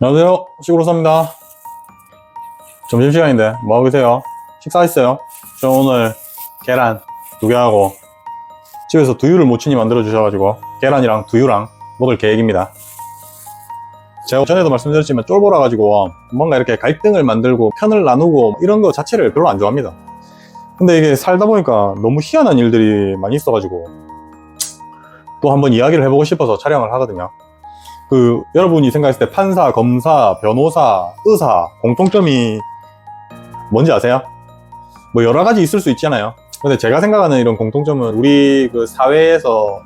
안녕하세요. 시구로사입니다. 점심시간인데 뭐하고 계세요? 식사했어요? 저 오늘 계란 2개 하고 집에서 두유를 모친이 만들어 주셔가지고 계란이랑 두유랑 먹을 계획입니다. 제가 전에도 말씀드렸지만 쫄보라 가지고 뭔가 이렇게 갈등을 만들고 편을 나누고 이런 거 자체를 별로 안 좋아합니다. 근데 이게 살다 보니까 너무 희한한 일들이 많이 있어가지고 또 한번 이야기를 해보고 싶어서 촬영을 하거든요. 여러분이 생각했을 때 판사, 검사, 변호사, 의사 공통점이 뭔지 아세요? 뭐 여러 가지 있을 수 있잖아요. 근데 제가 생각하는 이런 공통점은 우리 사회에서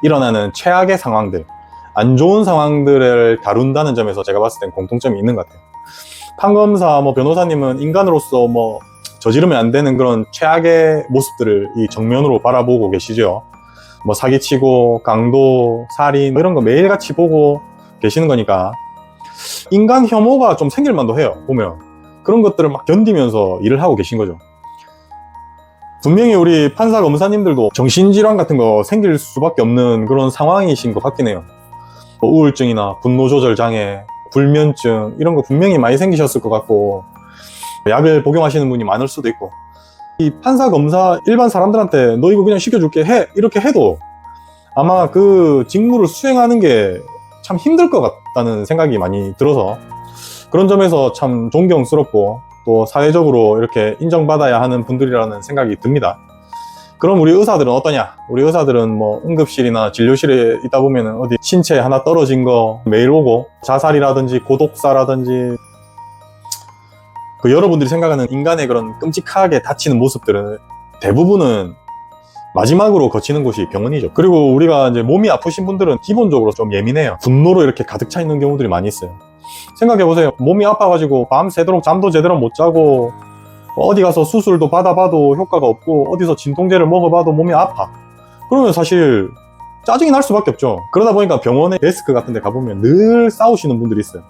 일어나는 최악의 상황들, 안 좋은 상황들을 다룬다는 점에서 제가 봤을 땐 공통점이 있는 것 같아요. 판검사, 변호사님은 인간으로서 저지르면 안 되는 그런 최악의 모습들을 이 정면으로 바라보고 계시죠. 사기치고 강도, 살인 이런 거 매일같이 보고 계시는 거니까 인간 혐오가 좀 생길 만도 해요. 보면 그런 것들을 막 견디면서 일을 하고 계신 거죠. 분명히 우리 판사 검사님들도 정신질환 같은 거 생길 수밖에 없는 그런 상황이신 것 같긴 해요. 우울증이나 분노 조절 장애, 불면증 이런 거 분명히 많이 생기셨을 것 같고 약을 복용하시는 분이 많을 수도 있고, 이 판사 검사 일반 사람들한테 너 이거 그냥 시켜줄게 해 이렇게 해도 아마 그 직무를 수행하는 게 참 힘들 것 같다는 생각이 많이 들어서 그런 점에서 참 존경스럽고 또 사회적으로 이렇게 인정받아야 하는 분들이라는 생각이 듭니다. 그럼 우리 의사들은 어떠냐? 우리 의사들은 응급실이나 진료실에 있다 보면 어디 신체 하나 떨어진 거 매일 오고 자살이라든지 고독사라든지 여러분들이 생각하는 인간의 그런 끔찍하게 다치는 모습들은 대부분은 마지막으로 거치는 곳이 병원이죠. 그리고 우리가 이제 몸이 아프신 분들은 기본적으로 좀 예민해요. 분노로 이렇게 가득 차 있는 경우들이 많이 있어요. 생각해보세요. 몸이 아파가지고 밤새도록 잠도 제대로 못 자고 어디 가서 수술도 받아봐도 효과가 없고 어디서 진통제를 먹어봐도 몸이 아파. 그러면 사실 짜증이 날 수밖에 없죠. 그러다 보니까 병원의 데스크 같은 데 가보면 늘 싸우시는 분들이 있어요.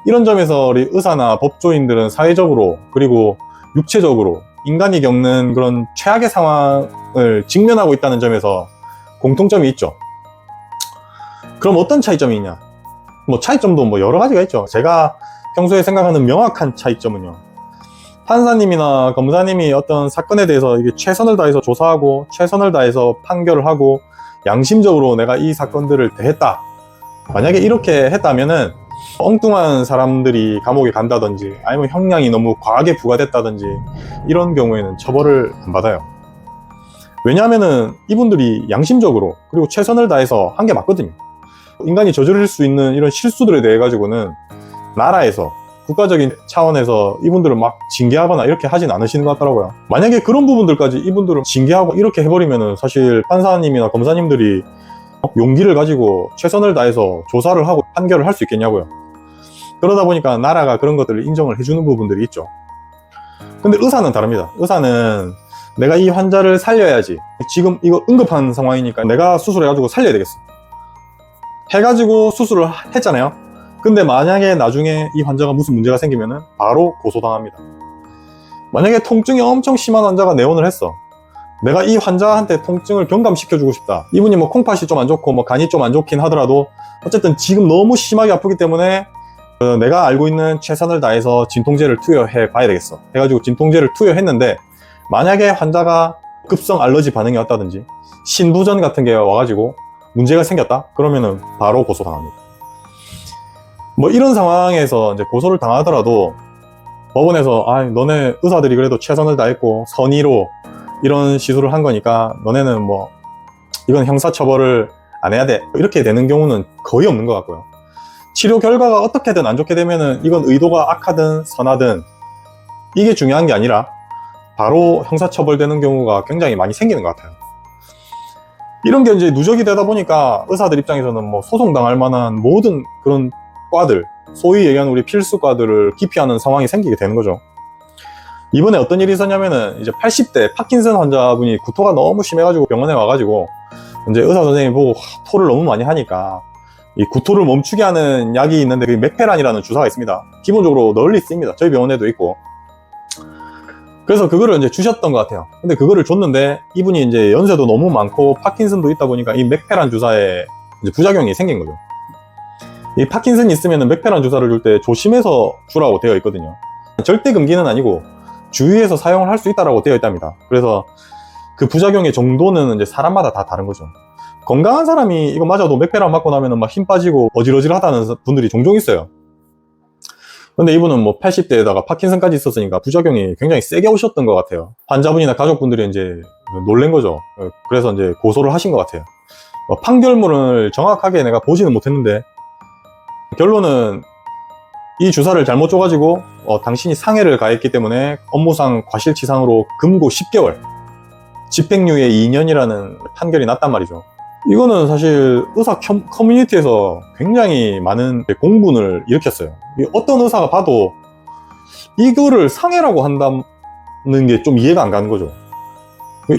이런 점에서 우리 의사나 법조인들은 사회적으로 그리고 육체적으로 인간이 겪는 그런 최악의 상황을 직면하고 있다는 점에서 공통점이 있죠. 그럼 어떤 차이점이 있냐? 차이점도 여러 가지가 있죠. 제가 평소에 생각하는 명확한 차이점은요, 판사님이나 검사님이 어떤 사건에 대해서 이게 최선을 다해서 조사하고 최선을 다해서 판결을 하고 양심적으로 내가 이 사건들을 대했다, 만약에 이렇게 했다면은 엉뚱한 사람들이 감옥에 간다든지 아니면 형량이 너무 과하게 부과됐다든지 이런 경우에는 처벌을 안 받아요. 왜냐하면은 이분들이 양심적으로 그리고 최선을 다해서 한 게 맞거든요. 인간이 저지를 수 있는 이런 실수들에 대해 가지고는 나라에서 국가적인 차원에서 이분들을 막 징계하거나 이렇게 하진 않으시는 것 같더라고요. 만약에 그런 부분들까지 이분들을 징계하고 이렇게 해버리면은 사실 판사님이나 검사님들이 용기를 가지고 최선을 다해서 조사를 하고 판결을 할 수 있겠냐고요. 그러다 보니까 나라가 그런 것들을 인정을 해주는 부분들이 있죠. 근데 의사는 다릅니다. 의사는 내가 이 환자를 살려야지, 지금 이거 응급한 상황이니까 내가 수술해가지고 살려야 되겠어 해가지고 수술을 했잖아요. 근데 만약에 나중에 이 환자가 무슨 문제가 생기면은 바로 고소당합니다. 만약에 통증이 엄청 심한 환자가 내원을 했어. 내가 이 환자한테 통증을 경감시켜주고 싶다. 이분이 콩팥이 좀 안 좋고 간이 좀 안 좋긴 하더라도 어쨌든 지금 너무 심하게 아프기 때문에 내가 알고 있는 최선을 다해서 진통제를 투여해 봐야 되겠어 해가지고 진통제를 투여했는데, 만약에 환자가 급성 알러지 반응이 왔다든지 신부전 같은 게 와가지고 문제가 생겼다, 그러면은 바로 고소당합니다. 이런 상황에서 이제 고소를 당하더라도 법원에서 너네 의사들이 그래도 최선을 다했고 선의로 이런 시술을 한 거니까 너네는 이건 형사처벌을 안 해야 돼 이렇게 되는 경우는 거의 없는 것 같고요. 치료 결과가 어떻게든 안 좋게 되면은 이건 의도가 악하든 선하든 이게 중요한 게 아니라 바로 형사처벌되는 경우가 굉장히 많이 생기는 것 같아요. 이런 게 이제 누적이 되다 보니까 의사들 입장에서는 소송당할 만한 모든 그런 과들, 소위 얘기하는 우리 필수과들을 기피하는 상황이 생기게 되는 거죠. 이번에 어떤 일이 있었냐면은 이제 80대 파킨슨 환자분이 구토가 너무 심해가지고 병원에 와가지고 이제 의사 선생님이 보고 토를 너무 많이 하니까 이 구토를 멈추게 하는 약이 있는데 그게 맥페란이라는 주사가 있습니다. 기본적으로 널리 쓰입니다. 저희 병원에도 있고. 그래서 그거를 이제 주셨던 것 같아요. 근데 그거를 줬는데 이분이 이제 연세도 너무 많고 파킨슨도 있다 보니까 이 맥페란 주사에 이제 부작용이 생긴 거죠. 이 파킨슨이 있으면 맥페란 주사를 줄 때 조심해서 주라고 되어 있거든요. 절대 금기는 아니고 주의해서 사용을 할 수 있다고 되어 있답니다. 그래서 그 부작용의 정도는 이제 사람마다 다 다른 거죠. 건강한 사람이 이거 맞아도 맥페란 맞고 나면 막 힘 빠지고 어질어질하다는 분들이 종종 있어요. 근데 이분은 뭐 80대에다가 파킨슨까지 있었으니까 부작용이 굉장히 세게 오셨던 것 같아요. 환자분이나 가족분들이 이제 놀란 거죠. 그래서 이제 고소를 하신 것 같아요. 판결문을 정확하게 내가 보지는 못했는데 결론은 이 주사를 잘못 줘가지고 당신이 상해를 가했기 때문에 업무상 과실치상으로 금고 10개월 집행유예 2년이라는 판결이 났단 말이죠. 이거는 사실 의사 커뮤니티에서 굉장히 많은 공분을 일으켰어요. 어떤 의사가 봐도 이거를 상해라고 한다는 게 좀 이해가 안 가는 거죠.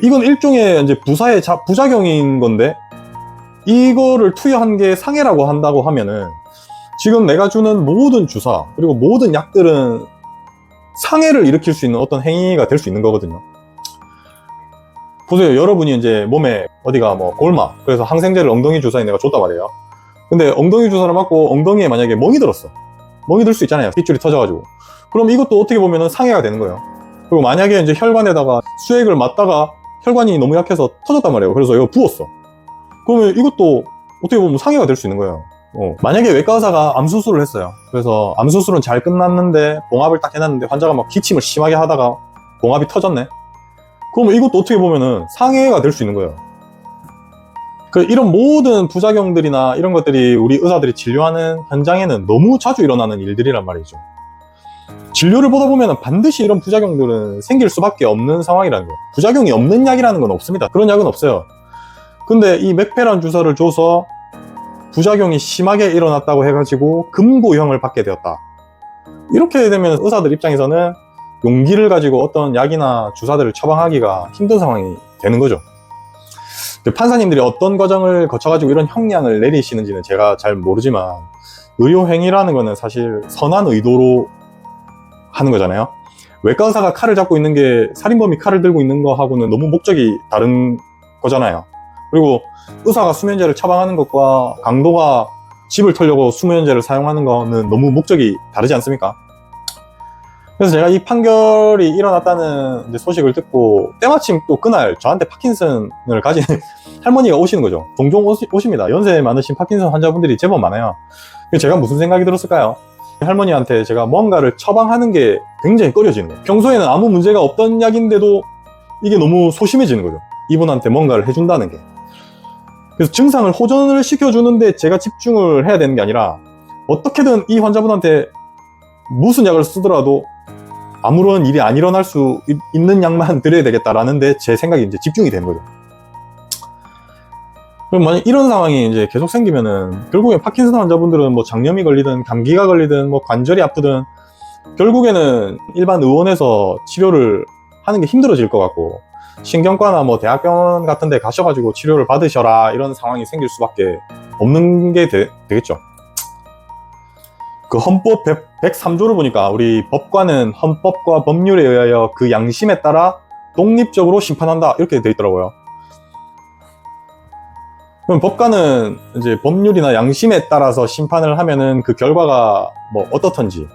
이건 일종의 이제 부사의 부작용인 건데 이거를 투여한 게 상해라고 한다고 하면은 지금 내가 주는 모든 주사 그리고 모든 약들은 상해를 일으킬 수 있는 어떤 행위가 될 수 있는 거거든요. 보세요. 여러분이 이제 몸에 어디가 뭐 골마 그래서 항생제를 엉덩이 주사에 내가 줬단 말이에요. 근데 엉덩이 주사를 맞고 엉덩이에 만약에 멍이 들었어. 멍이 들 수 있잖아요. 핏줄이 터져가지고. 그럼 이것도 어떻게 보면은 상해가 되는 거예요. 그리고 만약에 이제 혈관에다가 수액을 맞다가 혈관이 너무 약해서 터졌단 말이에요. 그래서 이거 부었어. 그러면 이것도 어떻게 보면 상해가 될 수 있는 거예요. 만약에 외과 의사가 암 수술을 했어요. 그래서 암 수술은 잘 끝났는데 봉합을 딱 해놨는데 환자가 막 기침을 심하게 하다가 봉합이 터졌네. 그러면 이것도 어떻게 보면은 상해가 될 수 있는 거예요. 이런 모든 부작용들이나 이런 것들이 우리 의사들이 진료하는 현장에는 너무 자주 일어나는 일들이란 말이죠. 진료를 보다 보면 반드시 이런 부작용들은 생길 수밖에 없는 상황이라는 거예요. 부작용이 없는 약이라는 건 없습니다. 그런 약은 없어요. 근데 이 맥페란 주사를 줘서 부작용이 심하게 일어났다고 해가지고 금고형을 받게 되었다. 이렇게 되면 의사들 입장에서는 용기를 가지고 어떤 약이나 주사들을 처방하기가 힘든 상황이 되는 거죠. 판사님들이 어떤 과정을 거쳐가지고 이런 형량을 내리시는지는 제가 잘 모르지만 의료행위라는 거는 사실 선한 의도로 하는 거잖아요. 외과 의사가 칼을 잡고 있는 게 살인범이 칼을 들고 있는 거하고는 너무 목적이 다른 거잖아요. 그리고 의사가 수면제를 처방하는 것과 강도가 집을 털려고 수면제를 사용하는 거는 너무 목적이 다르지 않습니까? 그래서 제가 이 판결이 일어났다는 이제 소식을 듣고 때마침 또 그날 저한테 파킨슨을 가진 할머니가 오시는 거죠. 종종 오십니다. 연세 많으신 파킨슨 환자분들이 제법 많아요. 제가 무슨 생각이 들었을까요? 할머니한테 제가 뭔가를 처방하는 게 굉장히 꺼려지는 거예요. 평소에는 아무 문제가 없던 약인데도 이게 너무 소심해지는 거죠. 이분한테 뭔가를 해준다는 게. 그래서 증상을 호전을 시켜주는데 제가 집중을 해야 되는 게 아니라 어떻게든 이 환자분한테 무슨 약을 쓰더라도 아무런 일이 안 일어날 수 있는 약만 드려야 되겠다라는 데 제 생각이 이제 집중이 되는 거죠. 그럼 만약 이런 상황이 이제 계속 생기면은 결국에 파킨슨 환자분들은 뭐 장염이 걸리든 감기가 걸리든 뭐 관절이 아프든 결국에는 일반 의원에서 치료를 하는 게 힘들어질 것 같고 신경과나 뭐 대학병원 같은 데 가셔가지고 치료를 받으셔라 이런 상황이 생길 수밖에 없는 게 되겠죠. 그 헌법 103조를 보니까 우리 법관은 헌법과 법률에 의하여 그 양심에 따라 독립적으로 심판한다 이렇게 돼 있더라고요. 그럼 법관은 이제 법률이나 양심에 따라서 심판을 하면은 그 결과가 뭐 어떻든지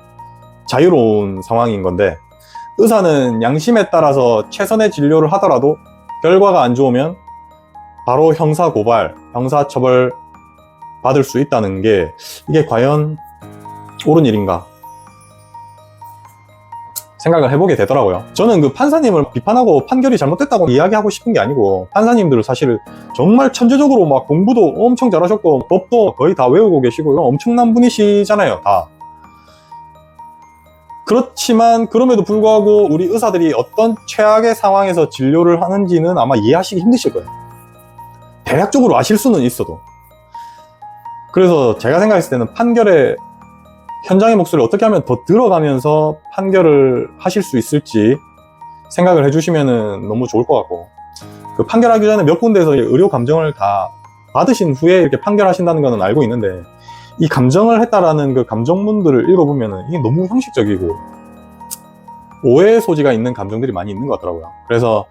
자유로운 상황인 건데 의사는 양심에 따라서 최선의 진료를 하더라도 결과가 안 좋으면 바로 형사고발, 형사처벌 받을 수 있다는 게 이게 과연 옳은 일인가 생각을 해보게 되더라고요. 저는 그 판사님을 비판하고 판결이 잘못됐다고 이야기하고 싶은 게 아니고 판사님들은 사실 정말 천재적으로 막 공부도 엄청 잘하셨고 법도 거의 다 외우고 계시고 엄청난 분이시잖아요, 다. 그렇지만 그럼에도 불구하고 우리 의사들이 어떤 최악의 상황에서 진료를 하는지는 아마 이해하시기 힘드실 거예요. 대략적으로 아실 수는 있어도. 그래서 제가 생각했을 때는 판결에 현장의 목소리를 어떻게 하면 더 들어가면서 판결을 하실 수 있을지 생각을 해주시면 너무 좋을 것 같고 그 판결하기 전에 몇 군데에서 의료 감정을 다 받으신 후에 이렇게 판결하신다는 거는 알고 있는데 이 감정을 했다라는 그 감정문들을 읽어보면 이게 너무 형식적이고 오해의 소지가 있는 감정들이 많이 있는 것 같더라고요. 그래서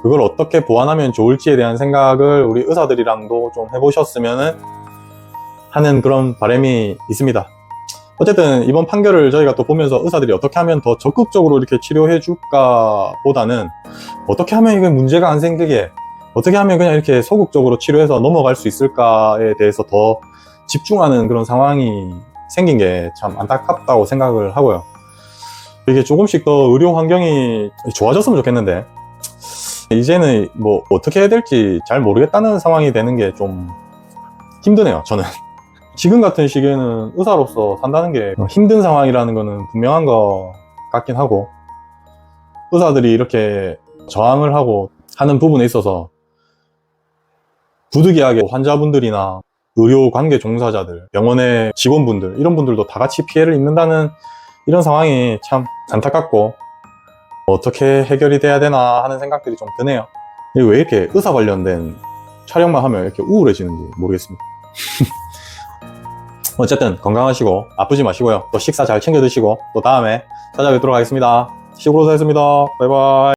그걸 어떻게 보완하면 좋을지에 대한 생각을 우리 의사들이랑도 좀 해보셨으면 하는 그런 바람이 있습니다. 어쨌든 이번 판결을 저희가 또 보면서 의사들이 어떻게 하면 더 적극적으로 이렇게 치료해 줄까 보다는 어떻게 하면 이게 문제가 안 생기게, 어떻게 하면 그냥 이렇게 소극적으로 치료해서 넘어갈 수 있을까에 대해서 더 집중하는 그런 상황이 생긴 게 참 안타깝다고 생각을 하고요. 이게 조금씩 더 의료 환경이 좋아졌으면 좋겠는데 이제는 뭐 어떻게 해야 될지 잘 모르겠다는 상황이 되는 게 좀 힘드네요, 저는. 지금 같은 시기에는 의사로서 산다는 게 힘든 상황이라는 거는 분명한 것 같긴 하고, 의사들이 이렇게 저항을 하고 하는 부분에 있어서 부득이하게 환자분들이나 의료 관계 종사자들, 병원의 직원분들, 이런 분들도 다 같이 피해를 입는다는 이런 상황이 참 안타깝고 어떻게 해결이 돼야 되나 하는 생각들이 좀 드네요. 왜 이렇게 의사 관련된 촬영만 하면 이렇게 우울해지는지 모르겠습니다. 어쨌든 건강하시고 아프지 마시고요. 또 식사 잘 챙겨 드시고 또 다음에 찾아뵙도록 하겠습니다. 시골로사였습니다. 바이바이.